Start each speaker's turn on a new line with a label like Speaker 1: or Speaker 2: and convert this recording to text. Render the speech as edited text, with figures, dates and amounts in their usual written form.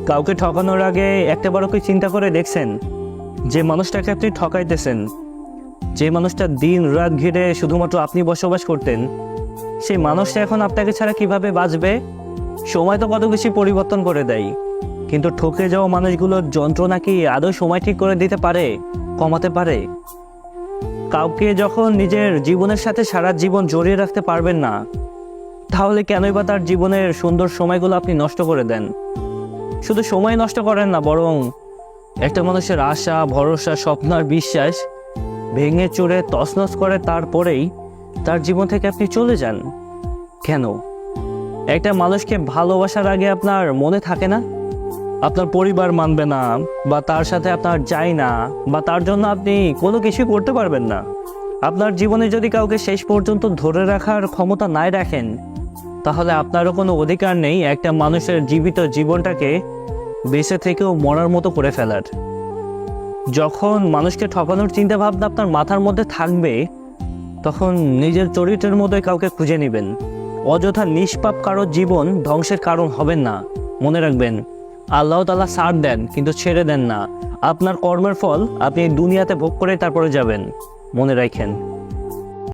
Speaker 1: কাউকে ঠকানোর আগে একটাবারও কি চিন্তা করে দেখছেন যে মানুষটাকে আপনি ঠকাইতেছেন, যে মানুষটা দিন রাত ঘিরে শুধুমাত্র আপনি বসবাস করতেন, সেই মানুষটা এখন আপনাকে ছাড়া কিভাবে বাঁচবে? সময় তো কত কিছু পরিবর্তন করে দেয়, কিন্তু ঠকে যাওয়া মানুষগুলোর যন্ত্রণা কি আদৌ সময় ঠিক করে দিতে পারে, কমাতে পারে? কাউকে যখন নিজের জীবনের সাথে সারা জীবন জড়িয়ে রাখতে পারবেন না, তাহলে কেনই বা তার জীবনের সুন্দর সময়গুলো আপনি নষ্ট করে দেন? শুধু সময় নষ্ট করেন না, বরং একটা মানুষের আশা, ভরসা, স্বপ্ন আর বিশ্বাস ভেঙে চুরে তছনছ করে তারপরেই তার জীবন থেকে আপনি চলে যান। কেন? একটা মানুষকে ভালোবাসার আগে আপনার মনে থাকে না আপনার পরিবার মানবে না, বা তার সাথে আপনার যায় না, বা তার জন্য আপনি কোনো কিছু করতে পারবেন না। আপনার জীবনে যদি কাউকে শেষ পর্যন্ত ধরে রাখার ক্ষমতা নাই রাখেন, তাহলে আপনারও কোনো অধিকার নেই একটা মানুষের জীবিত জীবনটাকে বেঁচে থেকেও মরার মতো করে ফেলার। যখন মানুষকে ঠকানোর চিন্তা ভাবনা আপনার মাথার মধ্যে থাকবে, তখন নিজের চরিত্রের মধ্যে কাউকে খুঁজে নেবেন। অযথা নিষ্পাপ কারোর জীবন ধ্বংসের কারণ হবেন না। মনে রাখবেন, আল্লাহ তাআলা ছাড় দেন কিন্তু ছেড়ে দেন না। আপনার কর্মের ফল আপনি এই দুনিয়াতে ভোগ করে তারপরে যাবেন, মনে রাখেন।